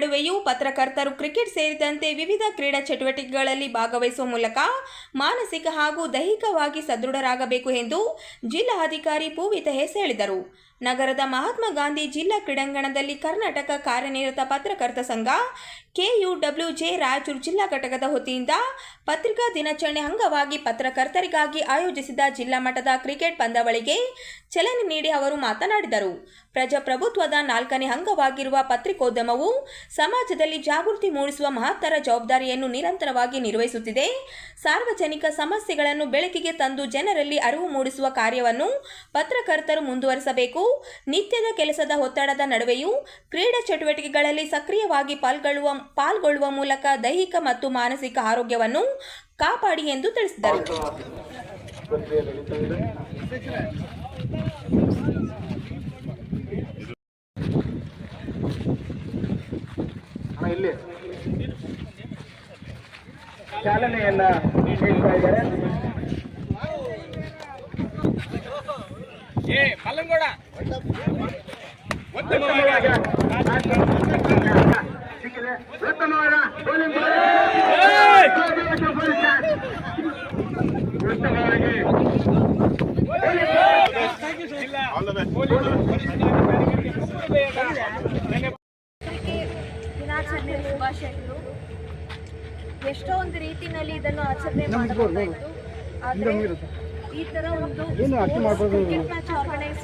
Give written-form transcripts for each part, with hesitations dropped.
ನಡುವೆಯೂ ಪತ್ರಕರ್ತರು ಕ್ರಿಕೆಟ್ ಸೇರಿದಂತೆ ವಿವಿಧ ಕ್ರೀಡಾ ಚಟುವಟಿಕೆಗಳಲ್ಲಿ ಭಾಗವಹಿಸುವ ಮೂಲಕ ಮಾನಸಿಕ ಹಾಗೂ ದೈಹಿಕವಾಗಿ ಸದೃಢರಾಗಬೇಕು ಎಂದು ಜಿಲ್ಲಾಧಿಕಾರಿ ಪೂವಿತ ಹೆಸ್ ಹೇಳಿದರು. ನಗರದ ಮಹಾತ್ಮ ಗಾಂಧಿ ಜಿಲ್ಲಾ ಕ್ರೀಡಾಂಗಣದಲ್ಲಿ ಕರ್ನಾಟಕ ಕಾರ್ಯನಿರತ ಪತ್ರಕರ್ತ ಸಂಘ KUWJ ರಾಯಚೂರು ಜಿಲ್ಲಾ ಘಟಕದ ವತಿಯಿಂದ ಪತ್ರಿಕಾ ದಿನಾಚರಣೆ ಅಂಗವಾಗಿ ಪತ್ರಕರ್ತರಿಗಾಗಿ ಆಯೋಜಿಸಿದ ಜಿಲ್ಲಾ ಮಟ್ಟದ ಕ್ರಿಕೆಟ್ ಪಂದ್ಯಾವಳಿಗೆ ಚಾಲನೆ ನೀಡಿ ಅವರು ಮಾತನಾಡಿದರು. ಪ್ರಜಾಪ್ರಭುತ್ವದ 4ನೇ ಅಂಗವಾಗಿರುವ ಪತ್ರಿಕೋದ್ಯಮವು ಸಮಾಜದಲ್ಲಿ ಜಾಗೃತಿ ಮೂಡಿಸುವ ಮಹತ್ತರ ಜವಾಬ್ದಾರಿಯನ್ನು ನಿರಂತರವಾಗಿ ನಿರ್ವಹಿಸುತ್ತಿದೆ. ಸಾರ್ವಜನಿಕ ಸಮಸ್ಯೆಗಳನ್ನು ಬೆಳಕಿಗೆ ತಂದು ಜನರಲ್ಲಿ ಅರಿವು ಮೂಡಿಸುವ ಕಾರ್ಯವನ್ನು ಪತ್ರಕರ್ತರು ಮುಂದುವರಿಸಬೇಕು. ನಿತ್ಯದ ಕೆಲಸದ ಒತ್ತಡದ ನಡುವೆಯೂ ಕ್ರೀಡಾ ಚಟುವಟಿಕೆಗಳಲ್ಲಿ ಸಕ್ರಿಯವಾಗಿ ಪಾಲ್ಗೊಳ್ಳುವ ಮೂಲಕ ದೈಹಿಕ ಮತ್ತು ಮಾನಸಿಕ ಆರೋಗ್ಯವನ್ನು ಕಾಪಾಡಿ ಎಂದು ತಿಳಿಸಿದರು. ಚಾಲನೆಯನ್ನ ನೀಡ್ತಾ ಇದ್ದಾರೆ. ದಿನಾಚರಣೆ ಶುಭಾಶಯಗಳು. ಎಷ್ಟೋ ಒಂದು ರೀತಿಯಲ್ಲಿ ಇದನ್ನು ಆಚರಣೆ ಮಾಡಬಹುದಾಯಿತು. ಆದರೆ ಈ ತರ ಒಂದು ಕ್ರಿಕೆಟ್ ಮ್ಯಾಚ್ ಆರ್ಗನೈಸ್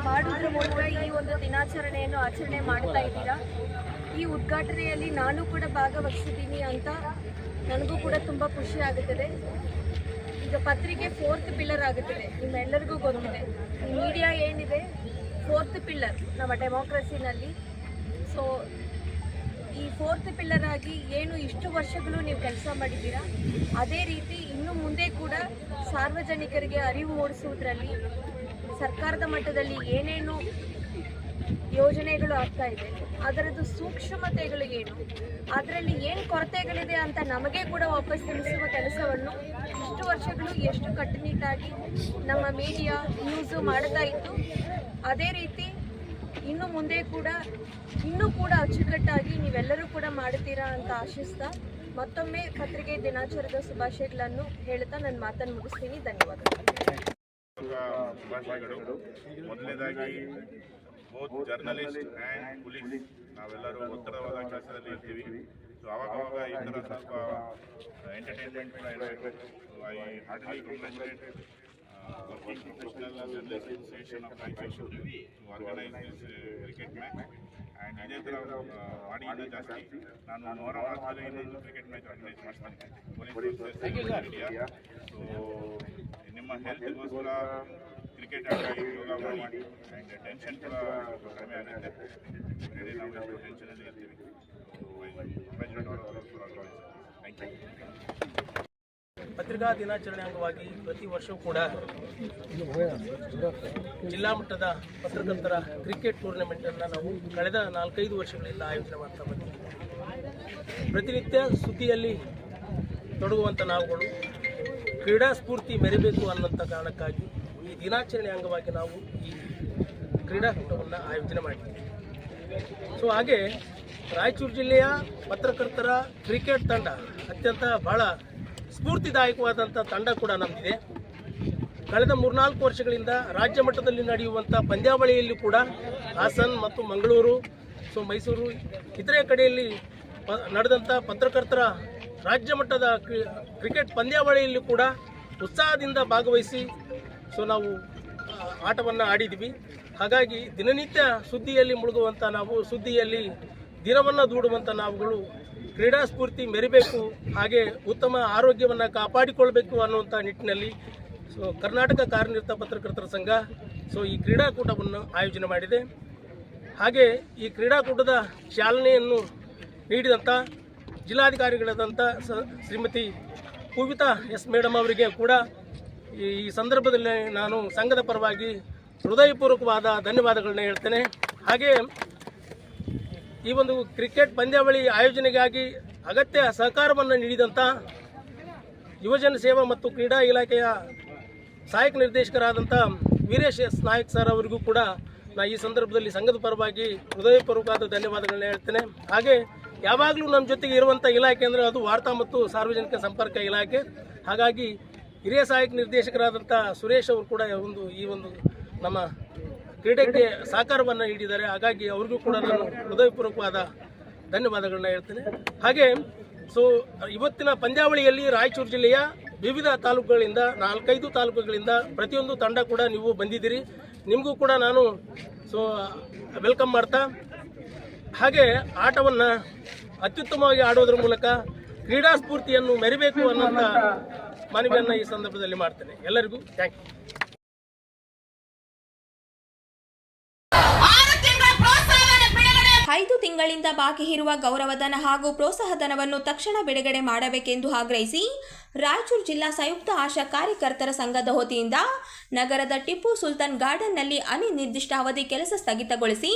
ಮಾಡೋದ್ರ ಮೂಲಕ ಈ ಒಂದು ದಿನಾಚರಣೆಯನ್ನು ಆಚರಣೆ ಮಾಡ್ತಾ ಇದ್ದೀರಾ. ಈ ಉದ್ಘಾಟನೆಯಲ್ಲಿ ನಾನು ಕೂಡ ಭಾಗವಹಿಸಿದ್ದೀನಿ ಅಂತ ನನಗೂ ಕೂಡ ತುಂಬ ಖುಷಿ ಆಗುತ್ತದೆ. ಈಗ ಪತ್ರಿಕೆ 4th ಪಿಲ್ಲರ್ ಆಗುತ್ತದೆ, ನಿಮ್ಮೆಲ್ಲರಿಗೂ ಗೊತ್ತಿದೆ. ಮೀಡಿಯಾ ಏನಿದೆ 4th ಪಿಲ್ಲರ್ ನಮ್ಮ ಡೆಮೋಕ್ರಸಿನಲ್ಲಿ. ಸೊ ಈ 4th ಪಿಲ್ಲರ್ ಆಗಿ ಏನು ಇಷ್ಟು ವರ್ಷಗಳು ನೀವು ಕೆಲಸ ಮಾಡಿದ್ದೀರಾ, ಅದೇ ರೀತಿ ಇನ್ನು ಮುಂದೆ ಕೂಡ ಸಾರ್ವಜನಿಕರಿಗೆ ಅರಿವು ಮೂಡಿಸುವುದರಲ್ಲಿ ಸರ್ಕಾರದ ಮಟ್ಟದಲ್ಲಿ ಏನೇನು ಯೋಜನೆಗಳು ಆಗ್ತಾ ಇದೆ, ಅದರದ್ದು ಸೂಕ್ಷ್ಮತೆಗಳು ಏನು, ಅದರಲ್ಲಿ ಏನು ಕೊರತೆಗಳಿದೆ ಅಂತ ನಮಗೆ ಕೂಡ ವಾಪಸ್ ತಿಳಿಸುವ ಕೆಲಸವನ್ನು ಇಷ್ಟು ವರ್ಷಗಳು ಎಷ್ಟು ಕಟ್ಟುನಿಟ್ಟಾಗಿ ನಮ್ಮ ಮೀಡಿಯಾ ನ್ಯೂಸು ಮಾಡ್ತಾ ಇತ್ತು, ಅದೇ ರೀತಿ ಇನ್ನು ಮುಂದೆ ಕೂಡ ಇನ್ನೂ ಕೂಡ ಅಚ್ಚುಕಟ್ಟಾಗಿ ನೀವೆಲ್ಲರೂ ಕೂಡ ಮಾಡ್ತೀರಾ ಅಂತ ಆಶಿಸ್ತಾ ಮತ್ತೊಮ್ಮೆ ಪತ್ರಿಕೆ ದಿನಾಚರಣೆಯ ಶುಭಾಶಯಗಳನ್ನು ಹೇಳ್ತಾ ನನ್ನ ಮಾತನ್ನು ಮುಗಿಸ್ತೀನಿ. ಧನ್ಯವಾದಗಳು. ಮೊದಲನೇದಾಗಿ ಬೋತ್ ಜರ್ನಲಿಸ್ಟ್ ಆ್ಯಂಡ್ ಪೊಲೀಸ್ ನಾವೆಲ್ಲರೂ ಒತ್ತಡವಾದ ಕೆಲಸದಲ್ಲಿ ಇರ್ತೀವಿ. ಸೊ ಆವಾಗ ಈ ಥರ ಸ್ವಲ್ಪ ಎಂಟರ್ಟೈನ್ಮೆಂಟ್ ಕೂಡ ಇರಬೇಕು. I heartily congratulate working professional journalist association of Raichur to organize this cricket match. And ಇದೇ ಥರ ಮಾಡಿ ಇನ್ನೂ ಜಾಸ್ತಿ ನಾನು 104 ಇನ್ನೊಂದು ಕ್ರಿಕೆಟ್ ಮ್ಯಾಚ್ ಆರ್ಗನೈಸ್ ಮಾಡ್ತೀನಿ ಇಂಡಿಯಾ. ಸೊ ನಿಮ್ಮ ಹೆಲ್ತ್ಗೋಸ್ಕರ ಕ್ರಿಕೆಟ್ ಆಟ ಯೋಗ ಮಾಡಿ ಆ್ಯಂಡ್ ಟೆನ್ಷನ್ ಕೂಡ ಕಡಿಮೆ ಆಗುತ್ತೆ. ನಾವು ಎಷ್ಟು ಟೆನ್ಷನಲ್ಲಿ ಇರ್ತೀವಿ. Thank you. ಪತ್ರಿಕಾ ದಿನಾಚರಣೆ ಅಂಗವಾಗಿ ಪ್ರತಿ ವರ್ಷವೂ ಕೂಡ ಜಿಲ್ಲಾ ಮಟ್ಟದ ಪತ್ರಕರ್ತರ ಕ್ರಿಕೆಟ್ ಟೂರ್ನಮೆಂಟನ್ನು ನಾವು ಕಳೆದ 4-5 ವರ್ಷಗಳಿಂದ ಆಯೋಜನೆ ಮಾಡ್ತಾ ಬಂದಿದ್ದೀವಿ. ಪ್ರತಿನಿತ್ಯ ಸುದ್ದಿಯಲ್ಲಿ ತೊಡಗುವಂಥ ನಾವುಗಳು ಕ್ರೀಡಾ ಸ್ಫೂರ್ತಿ ಮೆರೆಯಬೇಕು ಅನ್ನೋಂಥ ಕಾರಣಕ್ಕಾಗಿ ಈ ದಿನಾಚರಣೆ ಅಂಗವಾಗಿ ನಾವು ಈ ಕ್ರೀಡಾಕೂಟವನ್ನು ಆಯೋಜನೆ ಮಾಡಿದ್ದೀವಿ. ಸೊ ಹಾಗೆ ರಾಯಚೂರು ಜಿಲ್ಲೆಯ ಪತ್ರಕರ್ತರ ಕ್ರಿಕೆಟ್ ತಂಡ ಅತ್ಯಂತ ಬಹಳ ಸ್ಫೂರ್ತಿದಾಯಕವಾದಂಥ ತಂಡ ಕೂಡ ನಮ್ಮದಿದೆ. ಕಳೆದ 3-4 ವರ್ಷಗಳಿಂದ ರಾಜ್ಯ ಮಟ್ಟದಲ್ಲಿ ನಡೆಯುವಂಥ ಪಂದ್ಯಾವಳಿಯಲ್ಲಿ ಕೂಡ ಹಾಸನ್ ಮತ್ತು ಮಂಗಳೂರು, ಸೊ ಮೈಸೂರು ಇತರೆ ಕಡೆಯಲ್ಲಿ ನಡೆದಂಥ ಪತ್ರಕರ್ತರ ರಾಜ್ಯ ಮಟ್ಟದ ಕ್ರಿಕೆಟ್ ಪಂದ್ಯಾವಳಿಯಲ್ಲಿ ಕೂಡ ಉತ್ಸಾಹದಿಂದ ಭಾಗವಹಿಸಿ ಸೊ ನಾವು ಆಟವನ್ನು ಆಡಿದ್ವಿ. ಹಾಗಾಗಿ ದಿನನಿತ್ಯ ಸುದ್ದಿಯಲ್ಲಿ ಮುಳುಗುವಂಥ ನಾವು, ಸುದ್ದಿಯಲ್ಲಿ ದಿನವನ್ನು ದೂಡುವಂಥ ನಾವುಗಳು ಕ್ರೀಡಾ ಸ್ಫೂರ್ತಿ ಮೆರಿಬೇಕು, ಹಾಗೆ ಉತ್ತಮ ಆರೋಗ್ಯವನ್ನು ಕಾಪಾಡಿಕೊಳ್ಬೇಕು ಅನ್ನುವಂಥ ನಿಟ್ಟಿನಲ್ಲಿ ಸೊ ಕರ್ನಾಟಕ ಕಾರ್ಯನಿರತ ಪತ್ರಕರ್ತರ ಸಂಘ ಸೊ ಈ ಕ್ರೀಡಾಕೂಟವನ್ನು ಆಯೋಜನೆ ಮಾಡಿದೆ. ಹಾಗೆ ಈ ಕ್ರೀಡಾಕೂಟದ ಚಾಲನೆಯನ್ನು ನೀಡಿದಂಥ ಜಿಲ್ಲಾಧಿಕಾರಿಗಳಾದಂಥ ಶ್ರೀಮತಿ ಪೂವಿತಾ ಎಸ್ ಮೇಡಮ್ ಅವರಿಗೆ ಕೂಡ ಈ ಸಂದರ್ಭದಲ್ಲಿ ನಾನು ಸಂಘದ ಪರವಾಗಿ ಹೃದಯಪೂರ್ವಕವಾದ ಧನ್ಯವಾದಗಳನ್ನ ಹೇಳ್ತೇನೆ. ಹಾಗೆ ಈ ಒಂದು ಕ್ರಿಕೆಟ್ ಪಂದ್ಯಾವಳಿ ಆಯೋಜನೆಗಾಗಿ ಅಗತ್ಯ ಸಹಕಾರವನ್ನು ನೀಡಿದಂಥ ಯುವಜನ ಸೇವಾ ಮತ್ತು ಕ್ರೀಡಾ ಇಲಾಖೆಯ ಸಹಾಯಕ ನಿರ್ದೇಶಕರಾದಂಥ ವೀರೇಶ್ ಎಸ್ ನಾಯಕ್ ಸರ್ ಅವರಿಗೂ ಕೂಡ ಈ ಸಂದರ್ಭದಲ್ಲಿ ಸಂಘದ ಪರವಾಗಿ ಹೃದಯಪೂರ್ವಕವಾದ ಧನ್ಯವಾದಗಳನ್ನ ಹೇಳ್ತೇನೆ. ಹಾಗೆ ಯಾವಾಗಲೂ ನಮ್ಮ ಜೊತೆಗೆ ಇರುವಂಥ ಇಲಾಖೆ ಅಂದರೆ ಅದು ವಾರ್ತಾ ಮತ್ತು ಸಾರ್ವಜನಿಕ ಸಂಪರ್ಕ ಇಲಾಖೆ. ಹಾಗಾಗಿ ಹಿರಿಯ ಸಹಾಯಕ ನಿರ್ದೇಶಕರಾದಂಥ ಸುರೇಶ್ ಅವರು ಕೂಡ ಈ ಒಂದು ನಮ್ಮ ಕ್ರೀಡೆಗೆ ಸಹಕಾರವನ್ನು ನೀಡಿದ್ದಾರೆ. ಹಾಗಾಗಿ ಅವ್ರಿಗೂ ಕೂಡ ನಾನು ಹೃದಯಪೂರ್ವಕವಾದ ಧನ್ಯವಾದಗಳನ್ನ ಹೇಳ್ತೇನೆ. ಹಾಗೆ ಇವತ್ತಿನ ಪಂದ್ಯಾವಳಿಯಲ್ಲಿ ರಾಯಚೂರು ಜಿಲ್ಲೆಯ ವಿವಿಧ ತಾಲೂಕುಗಳಿಂದ 4-5 ತಾಲೂಕುಗಳಿಂದ ಪ್ರತಿಯೊಂದು ತಂಡ ಕೂಡ ನೀವು ಬಂದಿದ್ದೀರಿ. ನಿಮಗೂ ಕೂಡ ನಾನು ವೆಲ್ಕಮ್ ಮಾಡ್ತಾ, ಹಾಗೆ ಆಟವನ್ನು ಅತ್ಯುತ್ತಮವಾಗಿ ಆಡೋದ್ರ ಮೂಲಕ ಕ್ರೀಡಾ ಸ್ಫೂರ್ತಿಯನ್ನು ಮೆರಿಬೇಕು ಅನ್ನೋಂಥ ಮನವಿಯನ್ನು ಈ ಸಂದರ್ಭದಲ್ಲಿ ಮಾಡ್ತೇನೆ. ಎಲ್ಲರಿಗೂ ಥ್ಯಾಂಕ್ ಯು. ಐದು ತಿಂಗಳಿಂದ ಬಾಕಿ ಇರುವ ಗೌರವಧನ ಹಾಗೂ ಪ್ರೋತ್ಸಾಹಧನವನ್ನು ತಕ್ಷಣ ಬಿಡುಗಡೆ ಮಾಡಬೇಕೆಂದು ಆಗ್ರಹಿಸಿ ರಾಯಚೂರು ಜಿಲ್ಲಾ ಸಂಯುಕ್ತ ಆಶಾ ಕಾರ್ಯಕರ್ತರ ಸಂಘದ ವತಿಯಿಂದ ನಗರದ ಟಿಪ್ಪು ಸುಲ್ತಾನ್ ಗಾರ್ಡನ್ನಲ್ಲಿ ಅನಿರ್ದಿಷ್ಟ ಅವಧಿ ಕೆಲಸ ಸ್ಥಗಿತಗೊಳಿಸಿ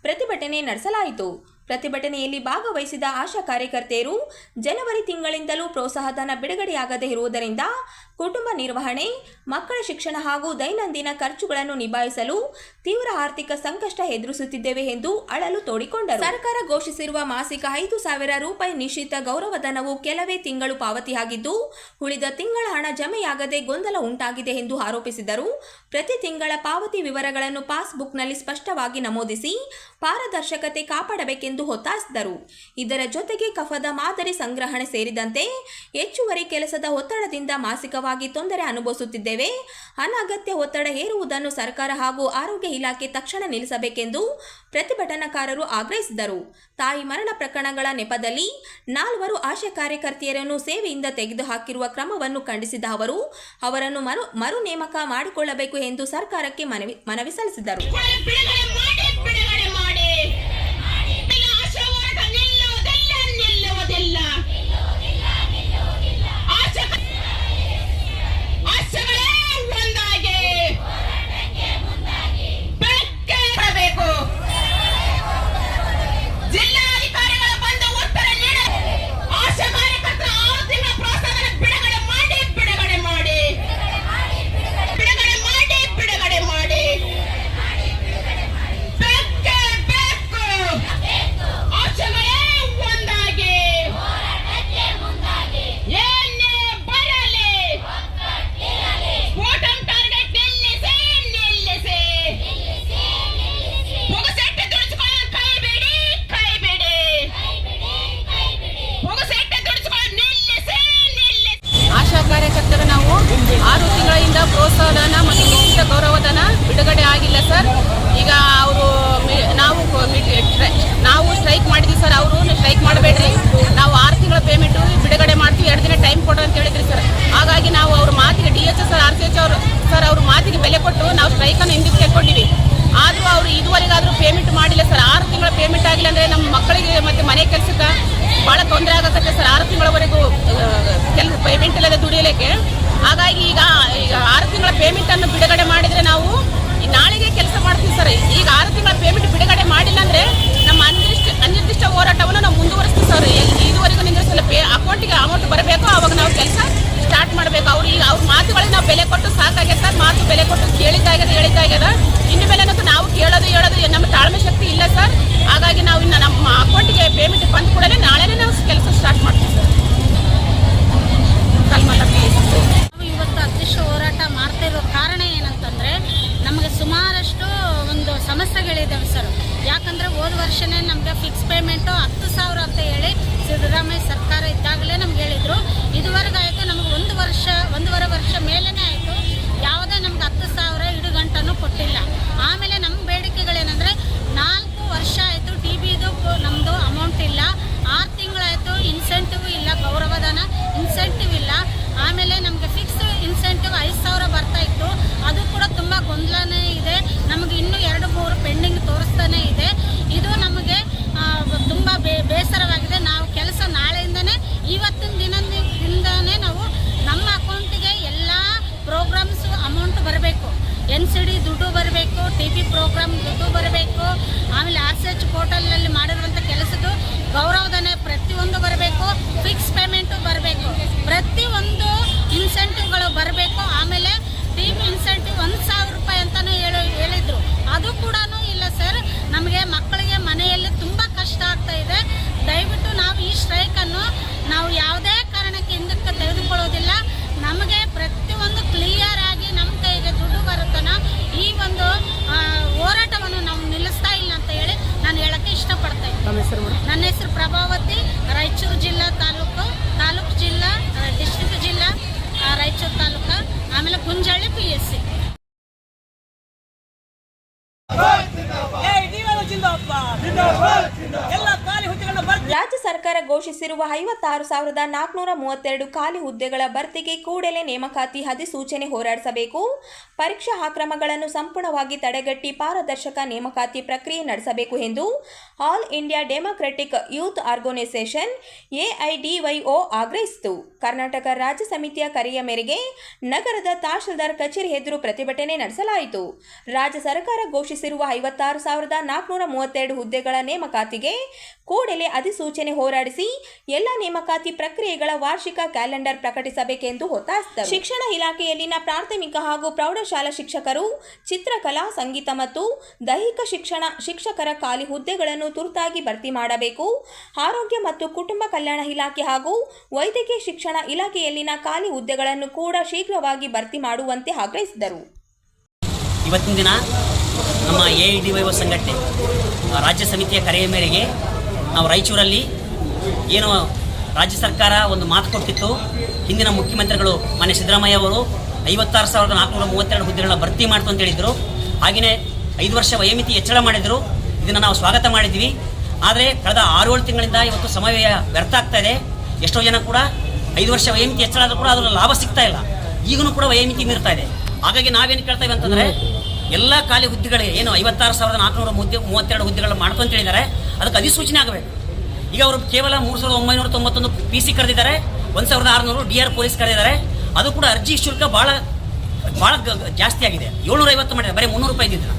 ಪ್ರತಿಭಟನೆ ನಡೆಸಲಾಯಿತು. ಪ್ರತಿಭಟನೆಯಲ್ಲಿ ಭಾಗವಹಿಸಿದ ಆಶಾ ಕಾರ್ಯಕರ್ತೆಯರು ಜನವರಿ ತಿಂಗಳಿಂದಲೂ ಪ್ರೋತ್ಸಾಹಧನ ಬಿಡುಗಡೆಯಾಗದೇ ಇರುವುದರಿಂದ ಕುಟುಂಬ ನಿರ್ವಹಣೆ, ಮಕ್ಕಳ ಶಿಕ್ಷಣ ಹಾಗೂ ದೈನಂದಿನ ಖರ್ಚುಗಳನ್ನು ನಿಭಾಯಿಸಲು ತೀವ್ರ ಆರ್ಥಿಕ ಸಂಕಷ್ಟ ಎದುರಿಸುತ್ತಿದ್ದೇವೆ ಎಂದು ಅಳಲು ತೋಡಿಕೊಂಡರು. ಸರ್ಕಾರ ಘೋಷಿಸಿರುವ ಮಾಸಿಕ 5,000 ರೂಪಾಯಿ ನಿಶ್ಚಿತ ಗೌರವಧನವು ಕೆಲವೇ ತಿಂಗಳು ಪಾವತಿಯಾಗಿದ್ದು ಉಳಿದ ತಿಂಗಳ ಹಣ ಜಮೆಯಾಗದೆ ಗೊಂದಲ ಉಂಟಾಗಿದೆ ಎಂದು ಆರೋಪಿಸಿದರು. ಪ್ರತಿ ತಿಂಗಳ ಪಾವತಿ ವಿವರಗಳನ್ನು ಪಾಸ್ಬುಕ್ನಲ್ಲಿ ಸ್ಪಷ್ಟವಾಗಿ ನಮೂದಿಸಿ ಪಾರದರ್ಶಕತೆ ಕಾಪಾಡಬೇಕೆಂದು ಒತ್ತಾಯಿಸಿದರು. ಇದರ ಜೊತೆಗೆ ಕಫದ ಮಾದರಿ ಸಂಗ್ರಹಣೆ ಸೇರಿದಂತೆ ಹೆಚ್ಚುವರಿ ಕೆಲಸದ ಒತ್ತಡದಿಂದ ಮಾಸಿಕವಾಗಿ ತೊಂದರೆ ಅನುಭವಿಸುತ್ತಿದ್ದೇವೆ. ಅನಗತ್ಯ ಒತ್ತಡ ಹೇರುವುದನ್ನು ಸರ್ಕಾರ ಹಾಗೂ ಆರೋಗ್ಯ ಇಲಾಖೆ ತಕ್ಷಣ ನಿಲ್ಲಿಸಬೇಕೆಂದು ಪ್ರತಿಭಟನಾಕಾರರು ಆಗ್ರಹಿಸಿದರು. ತಾಯಿ ಮರಣ ಪ್ರಕರಣಗಳ ನೆಪದಲ್ಲಿ 4 ಆಶಾ ಕಾರ್ಯಕರ್ತೆಯರನ್ನು ಸೇವೆಯಿಂದ ತೆಗೆದುಹಾಕಿರುವ ಕ್ರಮವನ್ನು ಖಂಡಿಸಿದ ಅವರು ಅವರನ್ನು ಮರು ನೇಮಕ ಮಾಡಿಕೊಳ್ಳಬೇಕು ಎಂದು ಸರ್ಕಾರಕ್ಕೆ ಮನವಿ ಸಲ್ಲಿಸಿದರು. ಕಾರ್ಯಕರ್ತರು ನಾವು 6 ತಿಂಗಳಿಂದ ಪ್ರೋತ್ಸಾಹಧನ ಮತ್ತು ನಿಶ್ಚಿತ ಗೌರವಧನ ಬಿಡುಗಡೆ ಆಗಿಲ್ಲ ಸರ್. ಈಗ ಅವರು ನಾವು ಸ್ಟ್ರೈಕ್ ಮಾಡಿದ್ವಿ ಸರ್. ಅವರು ಸ್ಟ್ರೈಕ್ ಮಾಡಬೇಡ್ರಿ, ನಾವು 6 ತಿಂಗಳ ಪೇಮೆಂಟು ಬಿಡುಗಡೆ ಮಾಡ್ತೀವಿ, 2 ದಿನ ಟೈಮ್ ಕೊಡ್ರಿ ಅಂತ ಹೇಳಿದ್ರಿ ಸರ್. ಹಾಗಾಗಿ ನಾವು ಅವ್ರ ಮಾತಿಗೆ DHS ಸರ್, RCH ಅವರು ಸರ್ ಅವ್ರ ಮಾತಿಗೆ ಬೆಲೆ ಕೊಟ್ಟು ನಾವು ಸ್ಟ್ರೈಕನ್ನು ಹಿಂದಕ್ಕೆ ತೆಕ್ಕೊಂಡಿವಿ. ಆದರೂ ಅವರು ಇದುವರೆಗಾದರೂ ಪೇಮೆಂಟ್ ಮಾಡಿಲ್ಲ ಸರ್. 6 ತಿಂಗಳ ಪೇಮೆಂಟ್ ಆಗಿಲ್ಲ ಅಂದರೆ ನಮ್ಮ ಮಕ್ಕಳಿಗೆ ಮತ್ತು ಮನೆ ಕೆಲಸಕ್ಕೆ ಭಾಳ ತೊಂದರೆ ಆಗುತ್ತೆ ಸರ್. 6 ತಿಂಗಳವರೆಗೂ ಪೇಮೆಂಟ್ ಇಲ್ಲದೆ ದುಡಿಯಲಿಕ್ಕೆ. ಹಾಗಾಗಿ ಈಗ 6 ತಿಂಗಳ ಪೇಮೆಂಟನ್ನು ಬಿಡುಗಡೆ ಮಾಡಿದರೆ ನಾವು ನಾಳೆಗೆ ಕೆಲಸ ಮಾಡ್ತೀವಿ ಸರ್. ಈಗ 6 ತಿಂಗಳ ಪೇಮೆಂಟ್ ಬಿಡುಗಡೆ ಮಾಡಿಲ್ಲ ಅಂದರೆ ನಮ್ಮ ಅನಿರ್ದಿಷ್ಟ ಹೋರಾಟವನ್ನು ನಾವು ಮುಂದುವರಿಸ್ತೀವಿ ಸರ್. ಇದುವರೆಗೂ ನಿಂದಿಸಲು ಅಕೌಂಟಿಗೆ ಅಮೌಂಟ್ ಬರಬೇಕು, ಆವಾಗ ನಾವು ಕೆಲಸ ಸ್ಟಾರ್ಟ್ ಮಾಡಬೇಕು. ಅವ್ರ ಮಾತುಗಳಿಗೆ ನಾವು ಬೆಲೆ ಕೊಟ್ಟು ಸಾಕಾಗಿದೆ ಸರ್. ಮಾತು ಬೆಲೆ ಕೊಟ್ಟು ಹೇಳಿದ್ದಾಗ್ಯದ ಇನ್ನು ಮೇಲೆ ನಾವು ಕೇಳೋದು ನಮ್ಮ ತಾಳ್ಮೆ ಶಕ್ತಿ ಇಲ್ಲ ಸರ್. ಹಾಗಾಗಿ ನಾವು ಇನ್ನು ನಮ್ಮ ಅಕೌಂಟಿಗೆ ಪೇಮೆಂಟ್ ಬಂದ ಕೂಡಲೇ ನಾಳೆನೇ ನಾವು ಕೆಲಸ ಸ್ಟಾರ್ಟ್ ಮಾಡ್ತೀವಿ ಸರ್. ಇವತ್ತು ಅಧ್ಯಕ್ಷ ಹೋರಾಟ ಮಾಡ್ತಾ ಇರೋ ಕಾರಣ ಏನಂತಂದರೆ ನಮಗೆ ಸುಮಾರಷ್ಟು ಒಂದು ಸಮಸ್ಯೆಗಳಿದ್ದಾವೆ ಸರ್. ಯಾಕಂದರೆ ಹೋದ ವರ್ಷನೇ ನಮಗೆ ಫಿಕ್ಸ್ ಪೇಮೆಂಟು 10,000 ಅಂತ ಹೇಳಿ ಸಿದ್ದರಾಮಯ್ಯ ಸರ್ಕಾರ ಇದ್ದಾಗಲೇ ನಮ್ಗೆ ಹೇಳಿದರು. ಇದುವರೆಗೂ ಆಯಿತು, ನಮಗೆ 1.5 ವರ್ಷ ಮೇಲೇ ಆಯಿತು, ಯಾವುದೇ ನಮ್ಗೆ 10,000 ಇಡುಗಂಟನ್ನು ಕೊಟ್ಟಿಲ್ಲ. ಆಮೇಲೆ ನಮ್ಮ ಬೇಡಿಕೆಗಳೇನೆಂದರೆ 4 ವರ್ಷ ಆಯಿತು TBದು ನಮ್ಮದು ಅಮೌಂಟ್ ಇಲ್ಲ, 6 ತಿಂಗಳಾಯಿತು ಇನ್ಸೆಂಟಿವ್ ಇಲ್ಲ, ಸರ್ಕಾರ ಘೋಷಿಸಿರುವ 56,432 ಖಾಲಿ ಹುದ್ದೆಗಳ ಭರ್ತಿಗೆ ಕೂಡಲೇ ನೇಮಕಾತಿ ಅಧಿಸೂಚನೆ ಹೊರಡಿಸಬೇಕು. ಪರೀಕ್ಷಾ ಅಕ್ರಮಗಳನ್ನು ಸಂಪೂರ್ಣವಾಗಿ ತಡೆಗಟ್ಟಿ ಪಾರದರ್ಶಕ ನೇಮಕಾತಿ ಪ್ರಕ್ರಿಯೆ ನಡೆಸಬೇಕು ಎಂದು all India democratic youth organisation AIDYO ಆಗ್ರಹಿಸಿತು. ಕರ್ನಾಟಕ ರಾಜ್ಯ ಸಮಿತಿಯ ಕರೆಯ ಮೇರೆಗೆ ನಗರದ ತಹಶೀಲ್ದಾರ್ ಕಚೇರಿ ಎದುರು ಪ್ರತಿಭಟನೆ ನಡೆಸಲಾಯಿತು. ರಾಜ್ಯ ಸರ್ಕಾರ ಘೋಷಿಸಿರುವ 56,432 ಹುದ್ದೆಗಳ ನೇಮಕಾತಿಗೆ ಕೂಡಲೇ ಅಧಿಸೂಚನೆ ಹೊರಡಿಸಿ ಎಲ್ಲ ನೇಮಕಾತಿ ಪ್ರಕ್ರಿಯೆಗಳ ವಾರ್ಷಿಕ ಕ್ಯಾಲೆಂಡರ್ ಪ್ರಕಟಿಸಬೇಕೆಂದು ಒತ್ತಾಯಿಸಿದರು. ಶಿಕ್ಷಣ ಇಲಾಖೆಯಲ್ಲಿನ ಪ್ರಾಥಮಿಕ ಹಾಗೂ ಪ್ರೌಢಶಾಲಾ ಶಿಕ್ಷಕರು, ಚಿತ್ರಕಲಾ, ಸಂಗೀತ ಮತ್ತು ದೈಹಿಕ ಶಿಕ್ಷಕರ ಖಾಲಿ ಹುದ್ದೆಗಳನ್ನು ತುರ್ತಾಗಿ ಭರ್ತಿ ಮಾಡಬೇಕು. ಆರೋಗ್ಯ ಮತ್ತು ಕುಟುಂಬ ಕಲ್ಯಾಣ ಇಲಾಖೆ ಹಾಗೂ ವೈದ್ಯಕೀಯ ಶಿಕ್ಷಣ ಇಲಾಖೆಯಲ್ಲಿನ ಖಾಲಿ ಹುದ್ದೆಗಳನ್ನು ಕೂಡ ಶೀಘ್ರವಾಗಿ ಭರ್ತಿ ಮಾಡುವಂತೆ ಆಗ್ರಹಿಸಿದರು. ಇವತ್ತಿನ ದಿನ ನಮ್ಮ AIDYO ಸಂಘಟನೆ ರಾಜ್ಯ ಸಮಿತಿಯ ಕರೆಯ ಮೇರೆಗೆ ನಾವು ರಾಯಚೂರಲ್ಲಿ ಏನು ರಾಜ್ಯ ಸರ್ಕಾರ ಒಂದು ಮಾತು ಕೊಟ್ಟಿತ್ತು, ಹಿಂದಿನ ಮುಖ್ಯಮಂತ್ರಿಗಳು ಮಾನ್ಯ ಸಿದ್ದರಾಮಯ್ಯ ಅವರು 56,432 ಹುದ್ದೆಗಳ ಭರ್ತಿ ಮಾಡ್ತು ಅಂತ ಹೇಳಿದರು. ಹಾಗೆಯೇ 5 ವರ್ಷ ವಯೋಮಿತಿ ಹೆಚ್ಚಳ ಮಾಡಿದರು. ಇದನ್ನು ನಾವು ಸ್ವಾಗತ ಮಾಡಿದ್ವಿ. ಆದರೆ ಕಳೆದ 6-7 ತಿಂಗಳಿಂದ ಇವತ್ತು ಸಮಯ ವ್ಯರ್ಥ ಆಗ್ತಾ ಇದೆ. ಎಷ್ಟೋ ಜನ ಕೂಡ 5 ವರ್ಷ ವಯೋಮಿತಿ ಹೆಚ್ಚಳ ಆದರೂ ಕೂಡ ಅದರ ಲಾಭ ಸಿಗ್ತಾ ಇಲ್ಲ. ಈಗಲೂ ಕೂಡ ವಯೋಮಿತಿ ಮೀರ್ತಾ ಇದೆ. ಹಾಗಾಗಿ ನಾವೇನು ಕೇಳ್ತೇವೆ ಅಂತಂದರೆ ಎಲ್ಲ ಖಾಲಿ ಹುದ್ದೆಗಳಿಗೆ ಏನು 56,432 ಹುದ್ದೆಗಳು ಮಾಡ್ತು ಅಂತ ಹೇಳಿದ್ದಾರೆ, ಅದಕ್ಕೆ ಅಧಿಸೂಚನೆ ಆಗಬೇಕು. ಈಗ ಅವರು ಕೇವಲ 3,991 PC ಕರೆದಿದ್ದಾರೆ, 1,600 DR ಪೊಲೀಸ್ ಕರೆದಿದ್ದಾರೆ. ಅದು ಕೂಡ ಅರ್ಜಿ ಶುಲ್ಕ ಭಾಳ ಜಾಸ್ತಿ ಆಗಿದೆ. 750 ಮಾಡಿದ್ದಾರೆ, ಬರೀ 300 ರೂಪಾಯಿ ಇದ್ದಿದ್ದು.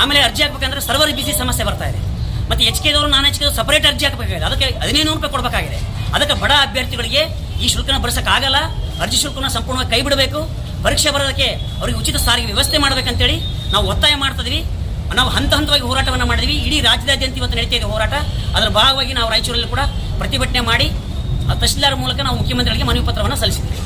ಆಮೇಲೆ ಅರ್ಜಿ ಹಾಕಬೇಕಂದ್ರೆ ಸರ್ವರ್ ಬಿಸಿ ಸಮಸ್ಯೆ ಬರ್ತಾ ಇದೆ. ಮತ್ತು HK-ದವರು ನಾನ್ HK ಸಪರೇಟ್ ಅರ್ಜಿ ಹಾಕಬೇಕಾಗಿದೆ, ಅದಕ್ಕೆ 1,500 ರೂಪಾಯಿ ಕೊಡಬೇಕಾಗಿದೆ. ಅದಕ್ಕೆ ಬಡ ಅಭ್ಯರ್ಥಿಗಳಿಗೆ ಈ ಶುಲ್ಕನ ಭರಿಸೋಕ್ಕಾಗಲ್ಲ. ಅರ್ಜಿ ಶುಲ್ಕನ ಸಂಪೂರ್ಣವಾಗಿ ಕೈ ಬಿಡಬೇಕು. ಪರೀಕ್ಷೆ ಬರೋದಕ್ಕೆ ಅವರಿಗೆ ಉಚಿತ ಸಾರಿಗೆ ವ್ಯವಸ್ಥೆ ಮಾಡಬೇಕಂತೇಳಿ ನಾವು ಒತ್ತಾಯ ಮಾಡ್ತಿದ್ವಿ. ನಾವು ಹಂತವಾಗಿ ಹೋರಾಟವನ್ನು ಮಾಡಿದ್ವಿ. ಇಡೀ ರಾಜ್ಯದಾದ್ಯಂತ ಇವತ್ತು ನಡೀತಾ ಇದೆ ಹೋರಾಟ. ಅದರ ಭಾಗವಾಗಿ ನಾವು ರಾಯಚೂರಲ್ಲಿ ಕೂಡ ಪ್ರತಿಭಟನೆ ಮಾಡಿ ತಹಶೀಲ್ದಾರ್ ಮೂಲಕ ನಾವು ಮುಖ್ಯಮಂತ್ರಿಗಳಿಗೆ ಮನವಿ ಪತ್ರವನ್ನು ಸಲ್ಲಿಸಿದ್ವಿ.